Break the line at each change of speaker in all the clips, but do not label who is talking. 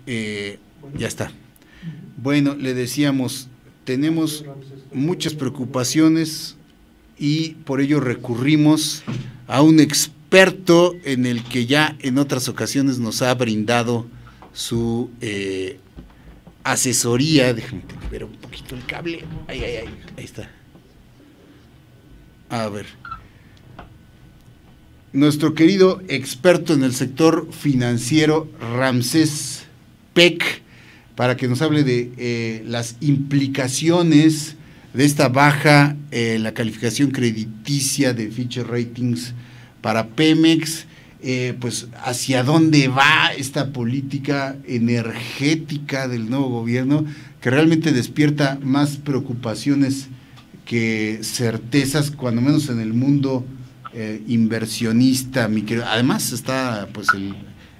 Ya está. Bueno, le decíamos, tenemos muchas preocupaciones y por ello recurrimos a un experto en el que ya en otras ocasiones nos ha brindado su asesoría. Déjame ver un poquito el cable. Ahí está. A ver. Nuestro querido experto en el sector financiero, Ramsés Peck, para que nos hable de las implicaciones de esta baja en la calificación crediticia de Fitch Ratings para Pemex, pues hacia dónde va esta política energética del nuevo gobierno, que realmente despierta más preocupaciones que certezas, cuando menos en el mundo inversionista. Además está pues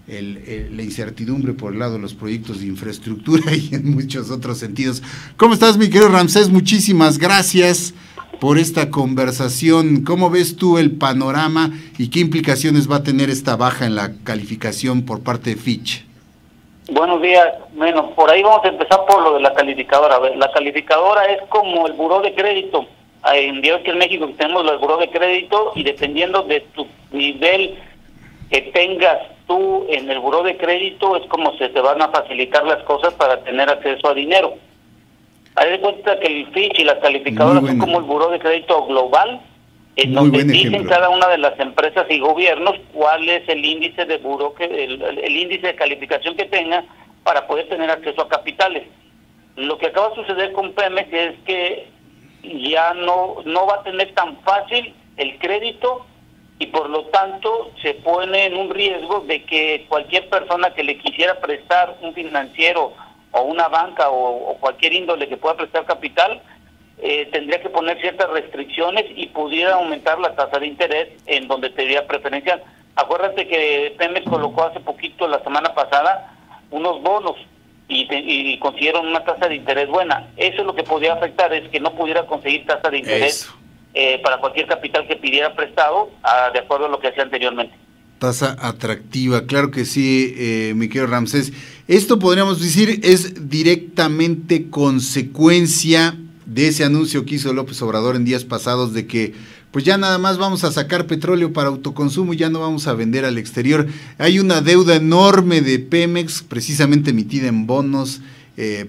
la incertidumbre por el lado de los proyectos de infraestructura y en muchos otros sentidos. ¿Cómo estás, mi querido Ramsés? Muchísimas gracias por esta conversación. ¿Cómo ves tú el panorama y qué implicaciones va a tener esta baja en la calificación por parte de Fitch?
Buenos días. Bueno, por ahí vamos a empezar por lo de la calificadora. A ver, la calificadora es como el buró de crédito. En que en México tenemos el buró de crédito y dependiendo de tu nivel que tengas tú en el buró de crédito es como se te van a facilitar las cosas para tener acceso a dinero. Haz de cuenta que el Fitch y las calificadoras son como el buró de crédito global, en donde dicen cada una de las empresas y gobiernos cuál es el índice de buró el índice de calificación que tenga para poder tener acceso a capitales. Lo que acaba de suceder con Pemex es que ya no va a tener tan fácil el crédito y por lo tanto se pone en un riesgo de que cualquier persona que le quisiera prestar, un financiero o una banca o cualquier índole que pueda prestar capital, tendría que poner ciertas restricciones y pudiera aumentar la tasa de interés en donde tendría preferencial. Acuérdate que Pemex colocó hace poquito, la semana pasada, unos bonos y consiguieron una tasa de interés buena. Eso es lo que podría afectar, es que no pudiera conseguir tasa de interés para cualquier capital que pidiera prestado, de acuerdo a lo que hacía anteriormente.
Tasa atractiva, claro que sí, mi querido Ramsés. Esto podríamos decir es directamente consecuencia de ese anuncio que hizo López Obrador en días pasados de que pues ya nada más vamos a sacar petróleo para autoconsumo y ya no vamos a vender al exterior. Hay una deuda enorme de Pemex, precisamente emitida en bonos,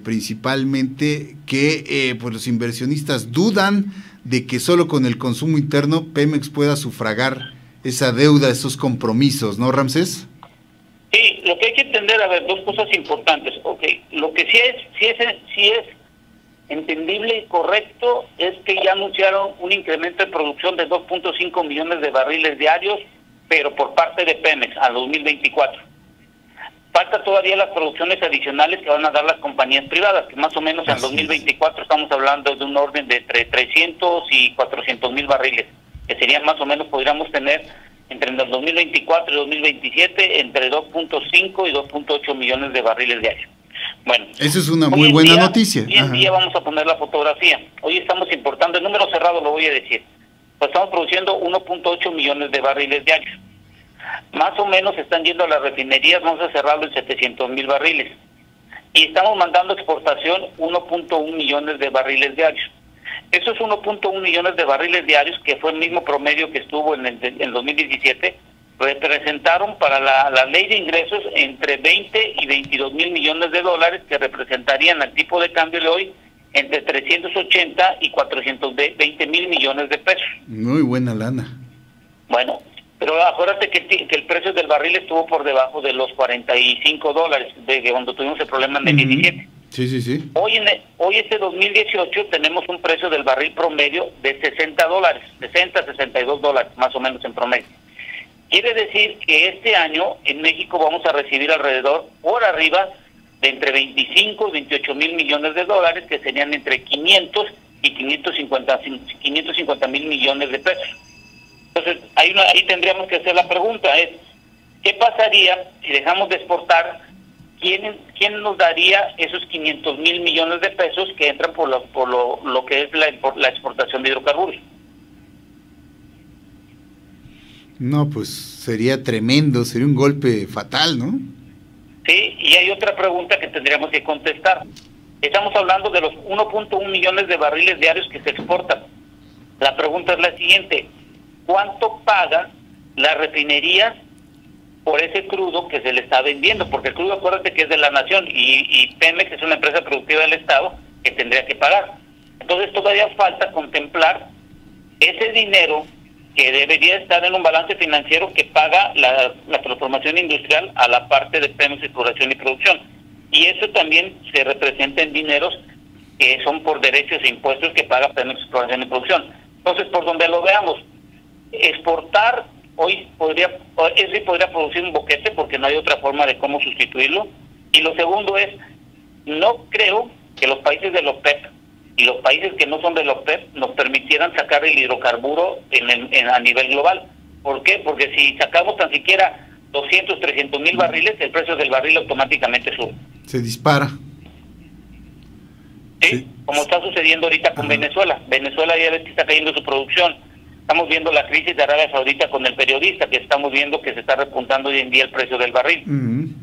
principalmente, que pues los inversionistas dudan de que solo con el consumo interno Pemex pueda sufragar esa deuda, esos compromisos, ¿no, Ramsés?
Sí, lo que hay que entender, a ver, dos cosas importantes. Okay, lo que sí es entendible y correcto es que ya anunciaron un incremento de producción de 2.5 millones de barriles diarios, pero por parte de Pemex a 2024. Falta todavía las producciones adicionales que van a dar las compañías privadas, que más o menos en 2024 estamos hablando de un orden de entre 300 y 400 mil barriles, que serían más o menos, podríamos tener entre el 2024 y 2027 entre 2.5 y 2.8 millones de barriles diarios. Bueno,
eso es una muy buena noticia.
Hoy en día vamos a poner la fotografía. Hoy estamos importando, el número cerrado lo voy a decir. Pues estamos produciendo 1.8 millones de barriles diarios. Más o menos están yendo a las refinerías, vamos a cerrarlo en 700 mil barriles. Y estamos mandando exportación 1.1 millones de barriles diarios. Esos 1.1 millones de barriles diarios, que fue el mismo promedio que estuvo en 2017, representaron para la ley de ingresos entre 20 y 22 mil millones de dólares, que representarían al tipo de cambio de hoy entre 380 y 420 mil millones de pesos.
Muy buena lana.
Bueno, pero acuérdate que el precio del barril estuvo por debajo de los 45 dólares, de cuando tuvimos el problema en el 17.
Sí.
Hoy este 2018 tenemos un precio del barril promedio de 60 dólares, 60, 62 dólares más o menos en promedio. Quiere decir que este año en México vamos a recibir alrededor, por arriba, de entre 25 y 28 mil millones de dólares, que serían entre 500 y 550 mil millones de pesos. Entonces, ahí tendríamos que hacer la pregunta, ¿qué pasaría si dejamos de exportar? ¿Quién nos daría esos 500 mil millones de pesos que entran por lo que es la exportación de hidrocarburos?
No, pues sería tremendo, sería un golpe fatal, ¿no?
¿sí? Y hay otra pregunta que tendríamos que contestar. Estamos hablando de los 1.1 millones de barriles diarios que se exportan. La pregunta es la siguiente: ¿cuánto pagan las refinerías por ese crudo que se le está vendiendo? Porque el crudo, acuérdate que es de la nación, y Pemex es una empresa productiva del Estado que tendría que pagar. Entonces todavía falta contemplar ese dinero que debería estar en un balance financiero que paga la transformación industrial a la parte de Pemex Exploración y Producción. Y eso también se representa en dineros que son por derechos e impuestos que paga Pemex Exploración y Producción. Entonces, por donde lo veamos, exportar hoy sí podría producir un boquete, porque no hay otra forma de cómo sustituirlo. Y lo segundo es, no creo que los países de la OPEP y los países que no son de la OPEP nos permitieran sacar el hidrocarburo a nivel global. ¿Por qué? Porque si sacamos tan siquiera 200, 300 mil barriles, el precio del barril automáticamente sube.
Se dispara.
¿Sí? Como está sucediendo ahorita con Venezuela. Venezuela ya ves que está cayendo su producción. Estamos viendo la crisis de Arabia Saudita con el periodista, que estamos viendo que se está repuntando hoy en día el precio del barril.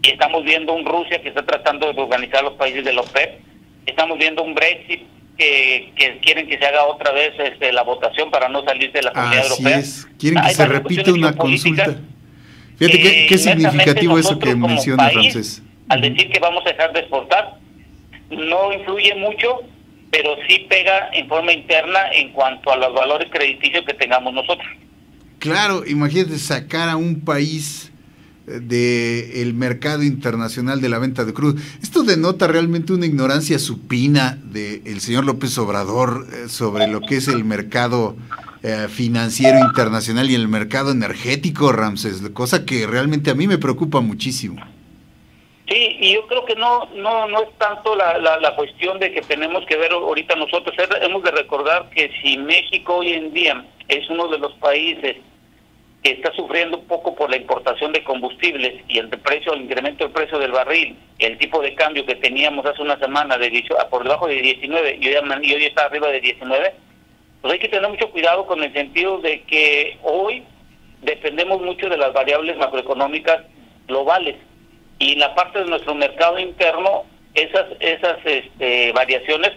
Y estamos viendo un Rusia que está tratando de organizar los países de la OPEP. Estamos viendo un Brexit que quieren que se haga otra vez la votación para no salir de la Comunidad Europea.
Es. Quieren que se repita una consulta. Fíjate qué significativo eso que menciona Ramsés.
Al decir que vamos a dejar de exportar, no influye mucho, pero sí pega en forma interna en cuanto a los valores crediticios que tengamos nosotros.
Claro, imagínate sacar a un país del mercado internacional de la venta de crudo. Esto denota realmente una ignorancia supina del señor López Obrador sobre lo que es el mercado financiero internacional y el mercado energético, Ramsés, cosa que realmente a mí me preocupa muchísimo.
Sí, y yo creo que no es tanto la cuestión de que tenemos que ver ahorita nosotros. Hemos de recordar que si México hoy en día es uno de los países que está sufriendo un poco por la importación de combustibles y el incremento del precio del barril, el tipo de cambio que teníamos hace una semana por debajo de 19 y hoy está arriba de 19, pues hay que tener mucho cuidado con el sentido de que hoy dependemos mucho de las variables macroeconómicas globales. Y en la parte de nuestro mercado interno, esas variaciones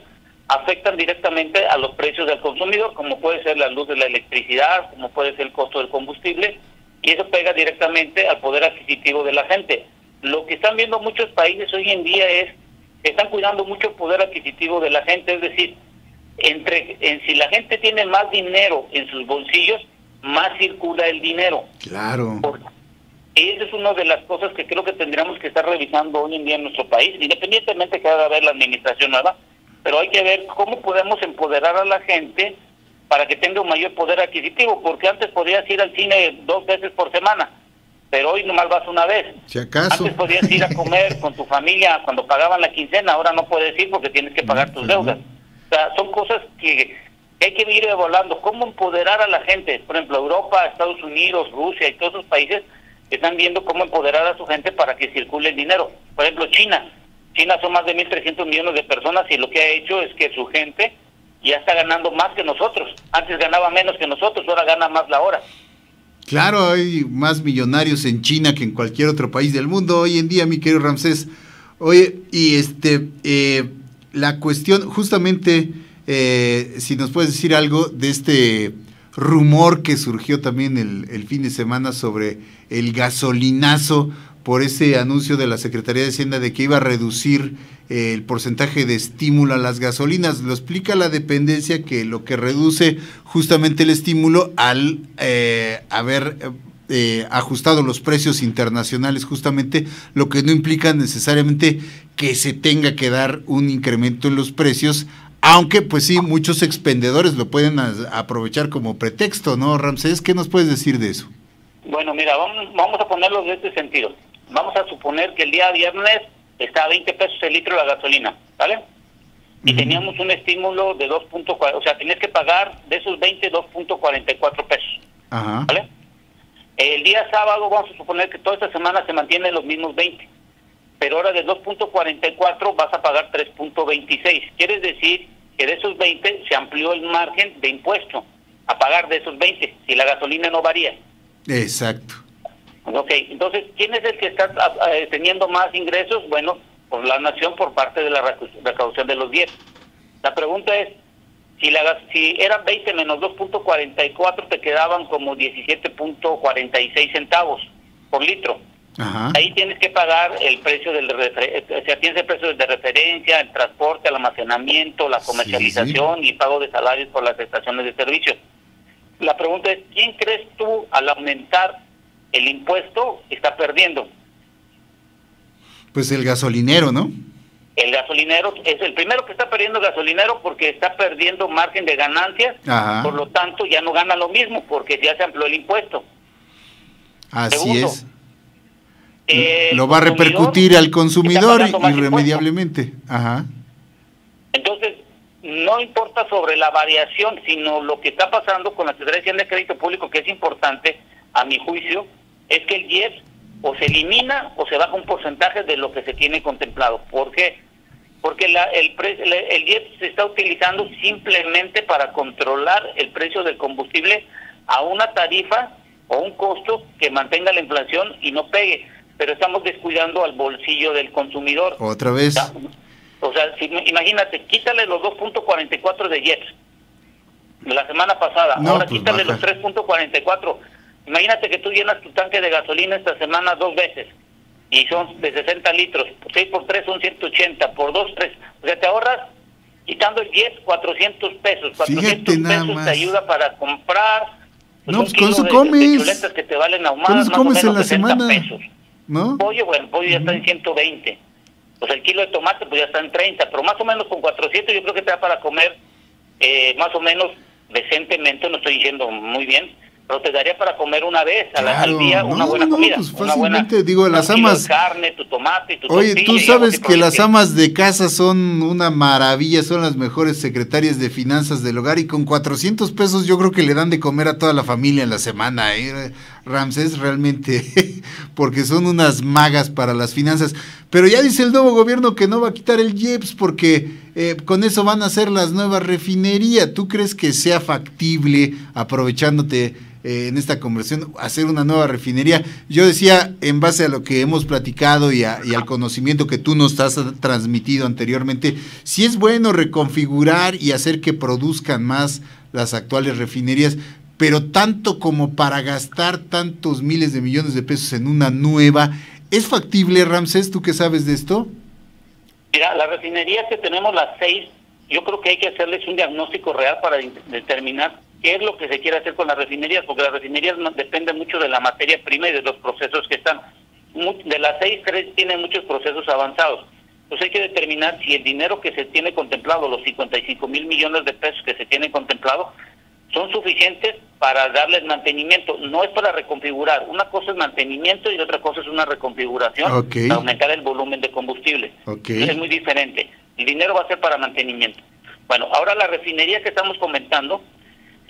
afectan directamente a los precios del consumidor, como puede ser la luz de la electricidad, como puede ser el costo del combustible, y eso pega directamente al poder adquisitivo de la gente. Lo que están viendo muchos países hoy en día es que están cuidando mucho el poder adquisitivo de la gente, es decir, si la gente tiene más dinero en sus bolsillos, más circula el dinero.
Claro.
Y esa es una de las cosas que creo que tendríamos que estar revisando hoy en día en nuestro país, independientemente que haga haber la administración nueva, pero hay que ver cómo podemos empoderar a la gente para que tenga un mayor poder adquisitivo, porque antes podías ir al cine 2 veces por semana, pero hoy nomás vas una vez.
Si acaso.
Antes podías ir a comer con tu familia cuando pagaban la quincena, ahora no puedes ir porque tienes que pagar tus deudas. O sea, son cosas que hay que ir evaluando. ¿Cómo empoderar a la gente? Por ejemplo, Europa, Estados Unidos, Rusia y todos esos países están viendo cómo empoderar a su gente para que circule el dinero. Por ejemplo, China son más de 1.300 millones de personas y lo que ha hecho es que su gente ya está ganando más que nosotros. Antes ganaba menos que nosotros, ahora gana más la hora.
Claro, hay más millonarios en China que en cualquier otro país del mundo hoy en día, mi querido Ramsés. Oye, y la cuestión, justamente, si nos puedes decir algo de este rumor que surgió también el fin de semana sobre el gasolinazo por ese anuncio de la Secretaría de Hacienda de que iba a reducir el porcentaje de estímulo a las gasolinas. Lo explica la dependencia, que lo que reduce justamente el estímulo al haber ajustado los precios internacionales, justamente lo que no implica necesariamente que se tenga que dar un incremento en los precios, aunque pues sí, muchos expendedores lo pueden aprovechar como pretexto, ¿no, Ramsés? ¿Qué nos puedes decir de eso?
Bueno, mira, vamos a ponerlo de este sentido. Vamos a suponer que el día viernes está a 20 pesos el litro la gasolina, ¿vale? Y teníamos un estímulo de 2.4, o sea, tenías que pagar de esos 20, 2.44 pesos, ¿vale? El día sábado vamos a suponer que toda esta semana se mantienen los mismos 20, pero ahora de 2.44 vas a pagar 3.26. Quiere decir que de esos 20 se amplió el margen de impuesto a pagar de esos 20, si la gasolina no varía.
Exacto.
Ok, entonces, ¿quién es el que está teniendo más ingresos? Bueno, pues la nación por parte de la recaudación de los 10. La pregunta es, si eran 20 menos 2.44, te quedaban como 17.46 centavos por litro.
Ajá.
Ahí tienes que pagar el precio tienes el precio de referencia, el transporte, el almacenamiento, la comercialización y pago de salarios por las estaciones de servicio. La pregunta es, ¿quién crees tú al aumentar el impuesto está perdiendo?
Pues el gasolinero, ¿no?
El gasolinero es el primero que está perdiendo, el gasolinero, porque está perdiendo margen de ganancias. Ajá. Por lo tanto ya no gana lo mismo porque ya se amplió el impuesto.
Así Segundo, es. Lo va a repercutir al consumidor irremediablemente. Ajá.
Entonces, no importa sobre la variación, sino lo que está pasando con la Secretaría de Crédito Público, que es importante, a mi juicio, es que el IEPS o se elimina o se baja un porcentaje de lo que se tiene contemplado. ¿Por qué? Porque el IEPS se está utilizando simplemente para controlar el precio del combustible a una tarifa o un costo que mantenga la inflación y no pegue, pero estamos descuidando al bolsillo del consumidor.
Otra vez.
O sea, imagínate, quítale los 2.44 de IEPS de la semana pasada, ahora pues quítale los 3.44. Imagínate que tú llenas tu tanque de gasolina esta semana 2 veces y son de 60 litros, 6 por 3 son 180, por 2, 3, o sea, te ahorras, quitando el 10, 400 pesos. 400 pesos te ayuda para comprar,
pues no, pues con eso comes.
Chuletas que te valen ahumadas, más o menos
en la
60
semana.
Pesos.
¿No?
Pollo, bueno, el pollo ya está en 120. Pues el kilo de tomate pues ya está en 30, pero más o menos con 400 yo creo que te da para comer más o menos decentemente, no estoy diciendo muy bien, pero te daría para comer una vez al día una buena comida.
Pues
una buena,
digo, las amas...
de carne, tu tomate, tu
Oye,
tortilla,
tú sabes que las amas de casa son una maravilla, son las mejores secretarias de finanzas del hogar y con 400 pesos yo creo que le dan de comer a toda la familia en la semana, Ramsés, realmente, porque son unas magas para las finanzas. Pero ya dice el nuevo gobierno que no va a quitar el IEPS porque con eso van a hacer las nuevas refinerías. ¿Tú crees que sea factible, aprovechándote en esta conversión, hacer una nueva refinería? Yo decía, en base a lo que hemos platicado y al conocimiento que tú nos has transmitido anteriormente, si es bueno reconfigurar y hacer que produzcan más las actuales refinerías, pero tanto como para gastar tantos miles de millones de pesos en una nueva, ¿es factible, Ramsés? ¿Tú qué sabes de esto?
Mira, las refinerías que tenemos, las 6, yo creo que hay que hacerles un diagnóstico real para determinar qué es lo que se quiere hacer con las refinerías, porque las refinerías dependen mucho de la materia prima y de los procesos que están. De las 6, 3 tienen muchos procesos avanzados. Entonces hay que determinar si el dinero que se tiene contemplado, los 55,000 millones de pesos que se tienen contemplado, son suficientes para darles mantenimiento. No es para reconfigurar. Una cosa es mantenimiento y otra cosa es una reconfiguración para aumentar el volumen de combustible. Es muy diferente. El dinero va a ser para mantenimiento. Bueno, ahora la refinería que estamos comentando,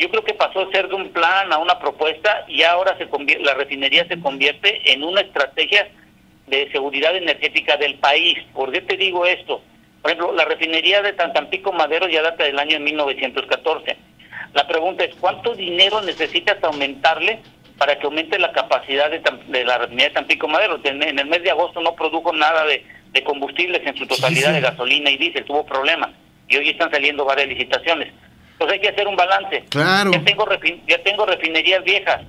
yo creo que pasó a ser de un plan a una propuesta y ahora la refinería se convierte en una estrategia de seguridad energética del país. ¿Por qué te digo esto? Por ejemplo, la refinería de Tampico Madero ya data del año 1914. La pregunta es, ¿cuánto dinero necesitas aumentarle para que aumente la capacidad de la refinería de Tampico Madero? En el mes de agosto no produjo nada de combustibles en su totalidad, de gasolina y diésel, tuvo problemas. Y hoy están saliendo varias licitaciones. Entonces hay que hacer un balance.
Claro.
Ya tengo refinerías viejas.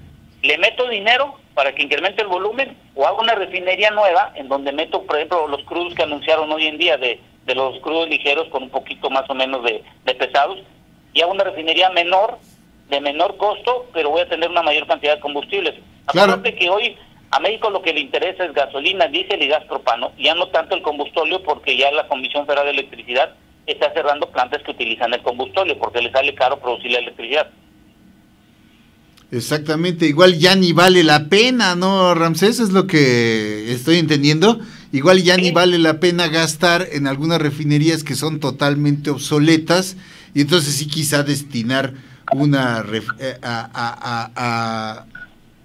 ¿Le meto dinero para que incremente el volumen o hago una refinería nueva en donde meto, por ejemplo, los crudos que anunciaron hoy en día de los crudos ligeros con un poquito más o menos de pesados? Y hago una refinería de menor costo, pero voy a tener una mayor cantidad de combustibles.
Claro.
Acuérdate que hoy a México lo que le interesa es gasolina, diésel y gas propano, ya no tanto el combustóleo, porque ya la Comisión Federal de Electricidad está cerrando plantas que utilizan el combustóleo, porque le sale caro producir la electricidad.
Exactamente, igual ya ni vale la pena, ¿no, Ramsés? Es lo que estoy entendiendo. Igual ya ni vale la pena gastar en algunas refinerías que son totalmente obsoletas, y entonces sí quizá destinar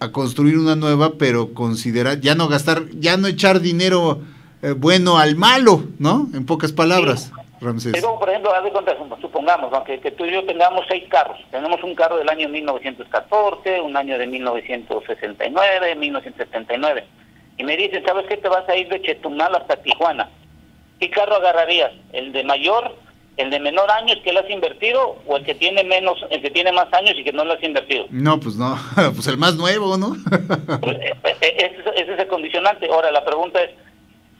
a construir una nueva, pero considerar, ya no gastar, ya no echar dinero bueno al malo, ¿no? En pocas palabras, Ramsés?
Pero, por ejemplo, haz de cuenta, supongamos, ¿no? que tú y yo tengamos 6 carros. Tenemos un carro del año 1914, un año de 1969, 1979. Y me dicen, ¿sabes qué? Te vas a ir de Chetumal hasta Tijuana. ¿Qué carro agarrarías? ¿El de mayor, el de menor años que lo has invertido, o el que tiene menos, el que tiene más años y que no lo has invertido?
No, pues no, pues el más nuevo, ¿no?
Pues, ese es el condicionante. Ahora, la pregunta es,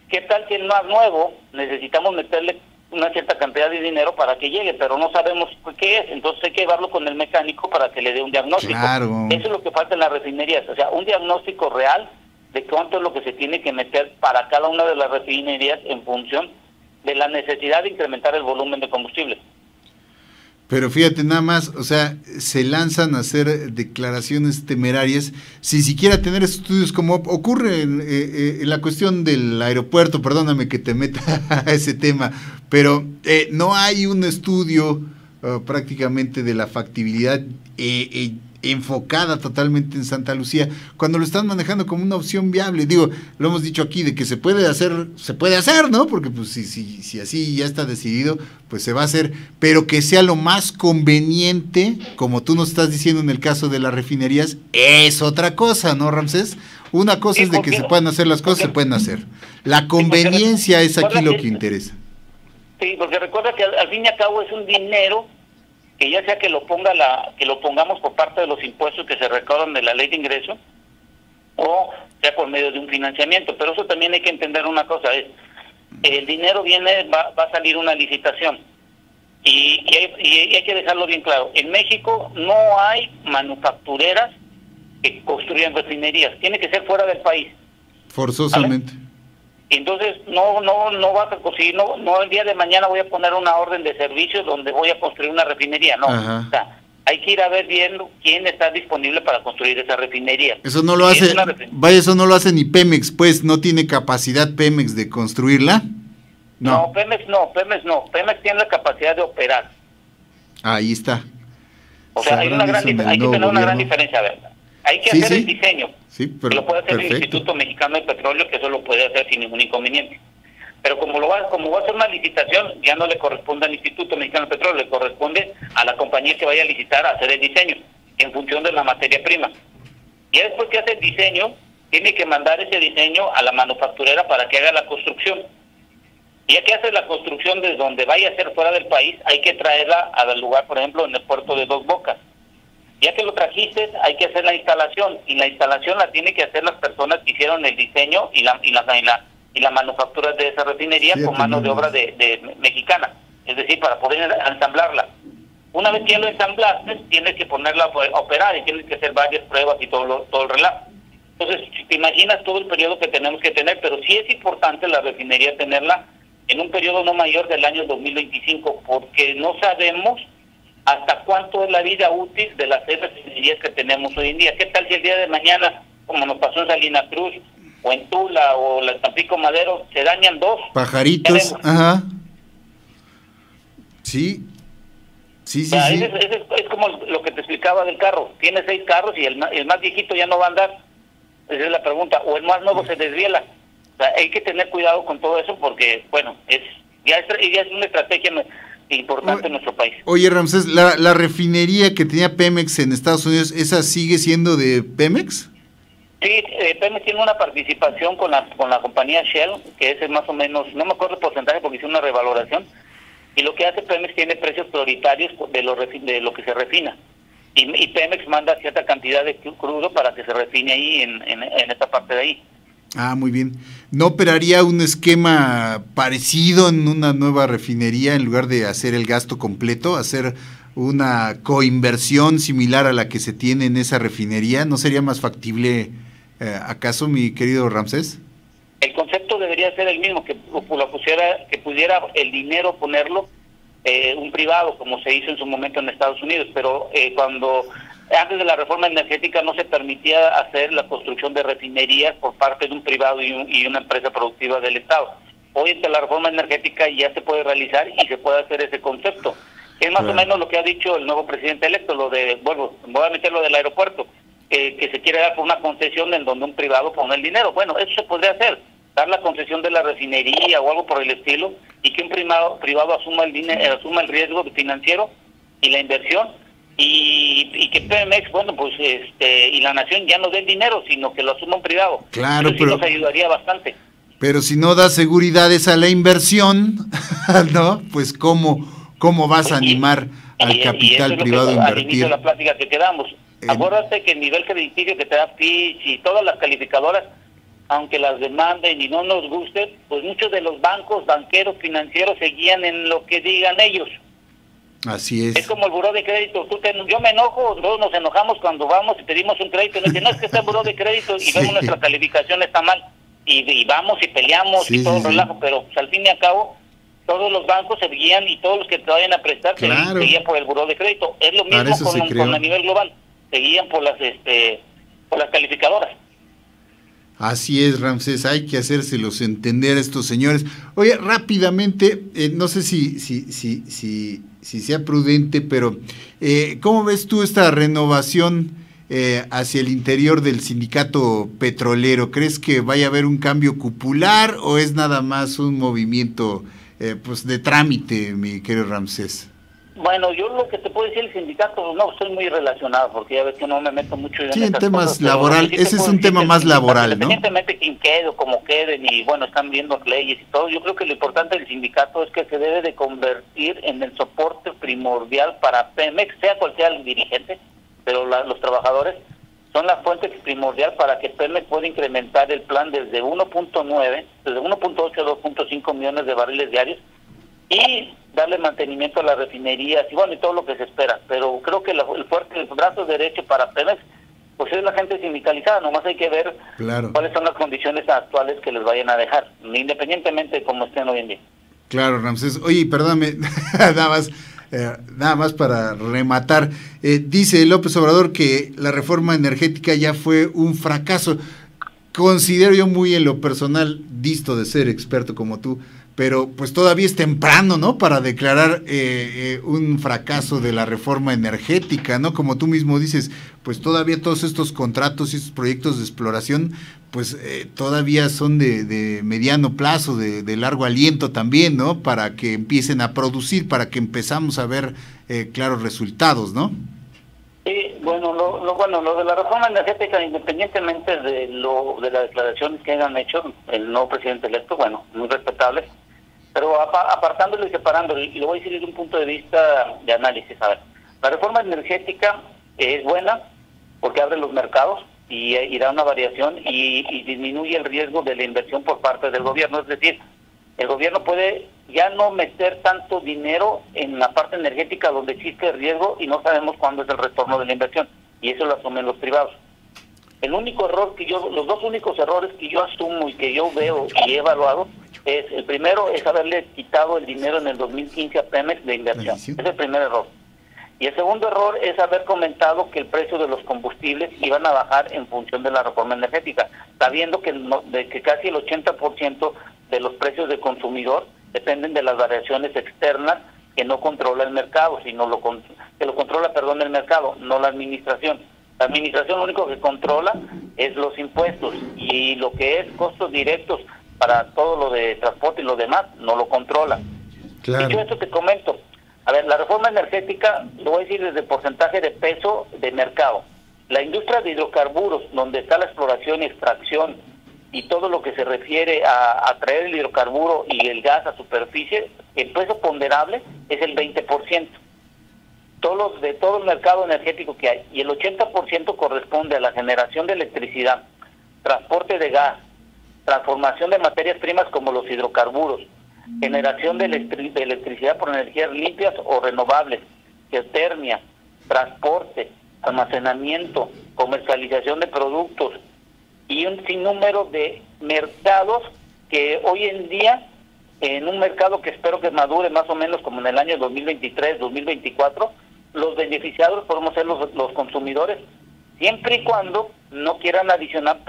¿qué tal si el más nuevo necesitamos meterle una cierta cantidad de dinero para que llegue, pero no sabemos qué es? Entonces hay que llevarlo con el mecánico para que le dé un diagnóstico.
Claro.
Eso es lo que falta en las refinerías, o sea, un diagnóstico real de cuánto es lo que se tiene que meter para cada una de las refinerías en función de la necesidad de incrementar el volumen de combustible.
Pero fíjate nada más, o sea, se lanzan a hacer declaraciones temerarias sin siquiera tener estudios, como ocurre en la cuestión del aeropuerto. Perdóname que te meta a ese tema, pero no hay un estudio prácticamente de la factibilidad enfocada totalmente en Santa Lucía, cuando lo están manejando como una opción viable. Digo, lo hemos dicho aquí, de que se puede hacer, ¿no? Porque pues si así ya está decidido, pues se va a hacer, pero que sea lo más conveniente, como tú nos estás diciendo en el caso de las refinerías, es otra cosa, ¿no, Ramsés? Una cosa es de que se puedan hacer las cosas, se pueden hacer. La conveniencia es aquí lo que interesa.
Sí, porque recuerda que al fin y al cabo es un dinero que ya sea que lo pongamos por parte de los impuestos que se recaudan de la ley de ingreso, o sea por medio de un financiamiento. Pero eso también hay que entender una cosa, es el dinero va a salir una licitación, y hay que dejarlo bien claro. En México no hay manufactureras que construyan refinerías, tiene que ser fuera del país.
Forzosamente.
¿Vale? Entonces no vas a conseguir, no el día de mañana voy a poner una orden de servicio donde voy a construir una refinería, no.
Ajá.
O sea, hay que ir a ver viendo quién está disponible para construir esa refinería.
Eso no lo hace, vaya, eso no lo hace ni Pemex, pues. ¿No tiene capacidad Pemex de construirla?
No, Pemex no, Pemex tiene la capacidad de operar.
Ahí está.
O sea, hay que tener una gran diferencia, ¿verdad? Hay que hacer el diseño.
Sí, pero
que lo puede hacer el Instituto Mexicano de Petróleo, que eso lo puede hacer sin ningún inconveniente. Pero como va a ser una licitación, ya no le corresponde al Instituto Mexicano de Petróleo, le corresponde a la compañía que vaya a licitar a hacer el diseño, en función de la materia prima. Y después que hace el diseño, tiene que mandar ese diseño a la manufacturera para que haga la construcción. Y ya que hace la construcción desde donde vaya a ser fuera del país, hay que traerla al lugar, por ejemplo, en el puerto de Dos Bocas. Ya que lo trajiste, hay que hacer la instalación, y la instalación la tiene que hacer las personas que hicieron el diseño y la manufactura de esa refinería, con mano de obra de mexicana, es decir, para poder ensamblarla. Una vez que ya lo ensamblaste, tienes que ponerla a operar y tienes que hacer varias pruebas y todo el relajo. Entonces, si te imaginas todo el periodo que tenemos que tener, pero sí es importante la refinería tenerla en un periodo no mayor del año 2025, porque no sabemos hasta cuánto es la vida útil de las 6 refinerías que tenemos hoy en día. ¿Qué tal si el día de mañana, como nos pasó en Salina Cruz, o en Tula, o la Tampico Madero, se dañan 2?
Pajaritos, ajá. Sí.
Es como lo que te explicaba del carro. Tiene 6 carros y el más viejito ya no va a andar. Esa es la pregunta. O el más nuevo se desviela. O sea, hay que tener cuidado con todo eso, porque, bueno, ya es una estrategia importante en nuestro país.
Oye, Ramsés, ¿la refinería que tenía Pemex en Estados Unidos, esa sigue siendo de Pemex?
Sí, Pemex tiene una participación con la compañía Shell, que es más o menos, no me acuerdo el porcentaje porque hice una revaloración, y lo que hace Pemex tiene precios prioritarios de lo que se refina, y Pemex manda cierta cantidad de crudo para que se refine ahí en esta parte de ahí.
Ah, muy bien. ¿No operaría un esquema parecido en una nueva refinería, en lugar de hacer el gasto completo, hacer una coinversión similar a la que se tiene en esa refinería? ¿No sería más factible, acaso, mi querido Ramsés?
El concepto debería ser el mismo, que pudiera el dinero ponerlo un privado, como se hizo en su momento en Estados Unidos, pero antes de la reforma energética no se permitía hacer la construcción de refinerías por parte de un privado y una empresa productiva del Estado. Hoy, entre la reforma energética, ya se puede realizar y se puede hacer ese concepto. Es más o menos lo que ha dicho el nuevo presidente electo, voy a meter lo del aeropuerto, que se quiere dar por una concesión en donde un privado pone el dinero. Bueno, eso se podría hacer, dar la concesión de la refinería o algo por el estilo, y que un privado asuma el riesgo financiero y la inversión, y que Pemex, bueno, pues y la nación ya no dé el dinero, sino que lo asuma un privado.
Claro,
eso sí nos ayudaría bastante.
Pero si no da seguridades a la inversión, ¿no? Pues ¿cómo vas a animar al capital privado a invertir?
Al inicio de la plática que quedamos. Acuérdate que el nivel crediticio que te da Fitch y todas las calificadoras, aunque las demanden y no nos guste, pues muchos de los banqueros, financieros se guían en lo que digan ellos.
Así es.
Es como el buró de crédito. Yo me enojo, todos nos enojamos cuando vamos y pedimos un crédito. No es que está el buró de crédito y vemos nuestra calificación está mal. Y vamos y peleamos y todo el relajo, pero pues, al fin y al cabo, todos los bancos se guían y todos los que te vayan a prestar se guían por el buró de crédito. Es lo mismo con a nivel global. Se guían por las calificadoras.
Así es, Ramsés, hay que hacérselos entender a estos señores. Oye, rápidamente, no sé si sea prudente, pero ¿cómo ves tú esta renovación hacia el interior del sindicato petrolero? ¿Crees que vaya a haber un cambio cupular o es nada más un movimiento pues de trámite, mi querido Ramsés?
Bueno, yo lo que te puedo decir, el sindicato, no estoy muy relacionado, porque ya ves que no me meto mucho en
en temas laboral, ese es un tema más laboral, ¿no?
Independientemente de quién quede o cómo queden, y bueno, están viendo leyes y todo, yo creo que lo importante del sindicato es que se debe de convertir en el soporte primordial para Pemex, sea cual sea el dirigente, pero los trabajadores son la fuente primordial para que Pemex pueda incrementar el plan desde 1.9, desde 1.8 a 2.5 millones de barriles diarios, y darle mantenimiento a las refinerías y bueno, y todo lo que se espera. Pero creo que el brazo derecho para Pemex pues es la gente sindicalizada. Nomás hay que ver cuáles son las condiciones actuales que les vayan a dejar, independientemente de cómo estén hoy en día.
Claro, Ramsés. Oye, perdóname, nada más para rematar, dice López Obrador que la reforma energética ya fue un fracaso. Considero yo muy en lo personal, disto de ser experto como tú, pero pues todavía es temprano, ¿no?, para declarar un fracaso de la reforma energética, ¿no? Como tú mismo dices, pues todavía todos estos contratos y estos proyectos de exploración, pues todavía son de mediano plazo, de largo aliento también, ¿no?, para que empiecen a producir, para que empezamos a ver claros resultados, ¿no?
Sí, bueno, lo de la reforma energética, independientemente de las declaraciones que hayan hecho el nuevo presidente electo, bueno, muy respetable, pero apartándolo y separándolo, y lo voy a decir desde un punto de vista de análisis. A ver, la reforma energética es buena porque abre los mercados y da una variación y disminuye el riesgo de la inversión por parte del gobierno. Es decir, el gobierno puede ya no meter tanto dinero en la parte energética donde existe el riesgo y no sabemos cuándo es el retorno de la inversión, y eso lo asumen los privados. Los dos únicos errores que yo asumo y que yo veo y he evaluado es, el primero es haberle quitado el dinero en el 2015 a Pemex de inversión. Es el primer error. Y el segundo error es haber comentado que el precio de los combustibles iban a bajar en función de la reforma energética, sabiendo que casi el 80% de los precios del consumidor dependen de las variaciones externas que no controla el mercado, sino que lo controla, el mercado, no la administración. La administración lo único que controla es los impuestos, y lo que es costos directos para todo lo de transporte y lo demás no lo controla. Claro. Dicho esto, te comento, a ver, la reforma energética, lo voy a decir desde porcentaje de peso de mercado. La industria de hidrocarburos, donde está la exploración y extracción y todo lo que se refiere a traer el hidrocarburo y el gas a superficie, el peso ponderable es el 20%. De todo el mercado energético que hay, y el 80% corresponde a la generación de electricidad, transporte de gas, transformación de materias primas como los hidrocarburos, generación de electricidad por energías limpias o renovables, geotermia, transporte, almacenamiento, comercialización de productos y un sinnúmero de mercados que hoy en día, en un mercado que espero que madure más o menos como en el año 2023, 2024, los beneficiados podemos ser los consumidores, siempre y cuando no quieran adicionar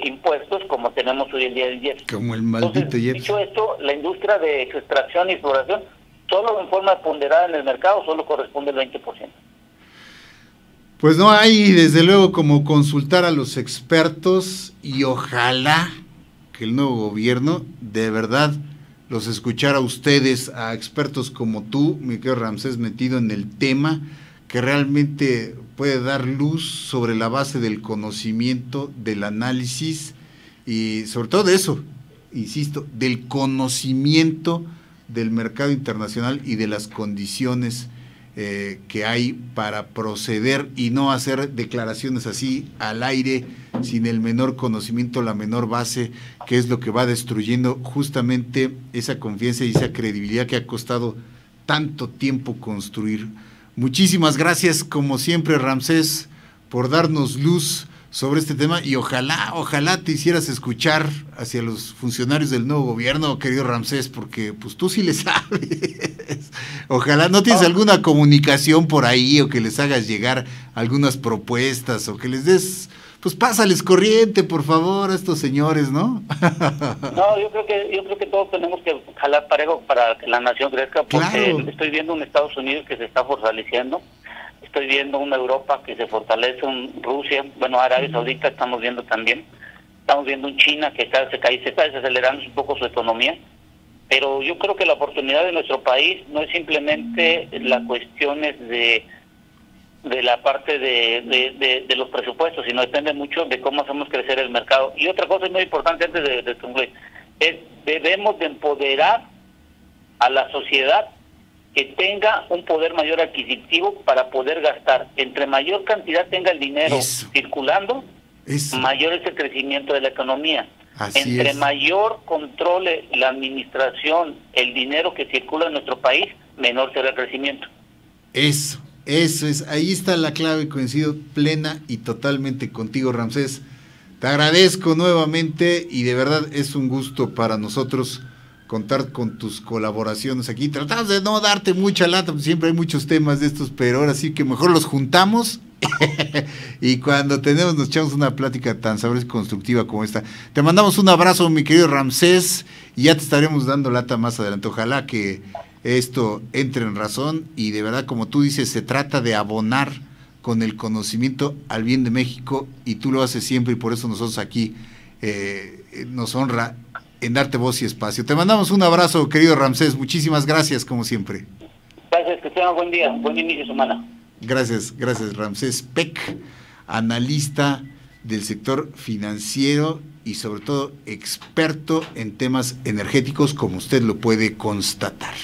impuestos como tenemos hoy en día del IEPS.
Como el maldito IEPS.
Dicho esto, la industria de extracción y exploración, solo en forma ponderada en el mercado, solo corresponde el 20%.
Pues no hay, desde luego, como consultar a los expertos, y ojalá que el nuevo gobierno de verdad los escuchara a ustedes, a expertos como tú, mi querido Ramsés, metido en el tema, que realmente puede dar luz sobre la base del conocimiento, del análisis y sobre todo de eso, insisto, del conocimiento del mercado internacional y de las condiciones que hay para proceder y no hacer declaraciones así al aire, sin el menor conocimiento, la menor base, que es lo que va destruyendo justamente esa confianza y esa credibilidad que ha costado tanto tiempo construir. Muchísimas gracias, como siempre, Ramsés, por darnos luz sobre este tema y ojalá te hicieras escuchar hacia los funcionarios del nuevo gobierno, querido Ramsés, porque pues tú sí le sabes. Ojalá no tienes alguna comunicación por ahí o que les hagas llegar algunas propuestas o que les des, pues pásales corriente, por favor, a estos señores, ¿no?
No, yo creo que todos tenemos que jalar parejo para que la nación crezca, porque claro, estoy viendo un Estados Unidos que se está fortaleciendo. Estoy viendo una Europa que se fortalece, un Rusia, bueno, Arabia Saudita estamos viendo también. Estamos viendo un China que se está desacelerando un poco su economía. Pero yo creo que la oportunidad de nuestro país no es simplemente las cuestiones de la parte de los presupuestos, sino depende mucho de cómo hacemos crecer el mercado. Y otra cosa muy importante antes de concluir, es debemos de empoderar a la sociedad que tenga un poder mayor adquisitivo para poder gastar. Entre mayor cantidad tenga el dinero circulando, mayor es el crecimiento de la economía. Entre mayor controle la administración, el dinero que circula en nuestro país, menor será el crecimiento.
Eso es, ahí está la clave, coincido plena y totalmente contigo, Ramsés. Te agradezco nuevamente y de verdad es un gusto para nosotros contar con tus colaboraciones aquí. Tratamos de no darte mucha lata, porque siempre hay muchos temas de estos, pero ahora sí que mejor los juntamos y cuando nos echamos una plática tan sabrosa y constructiva como esta. Te mandamos un abrazo, mi querido Ramsés, y ya te estaremos dando lata más adelante. Ojalá que esto entre en razón y de verdad, como tú dices, se trata de abonar con el conocimiento al bien de México y tú lo haces siempre y por eso nosotros aquí nos honra en darte voz y espacio. Te mandamos un abrazo, querido Ramsés, muchísimas gracias como siempre.
Gracias, que tengan buen día, buen inicio de semana.
Gracias Ramsés Peck, analista del sector financiero y sobre todo experto en temas energéticos, como usted lo puede constatar.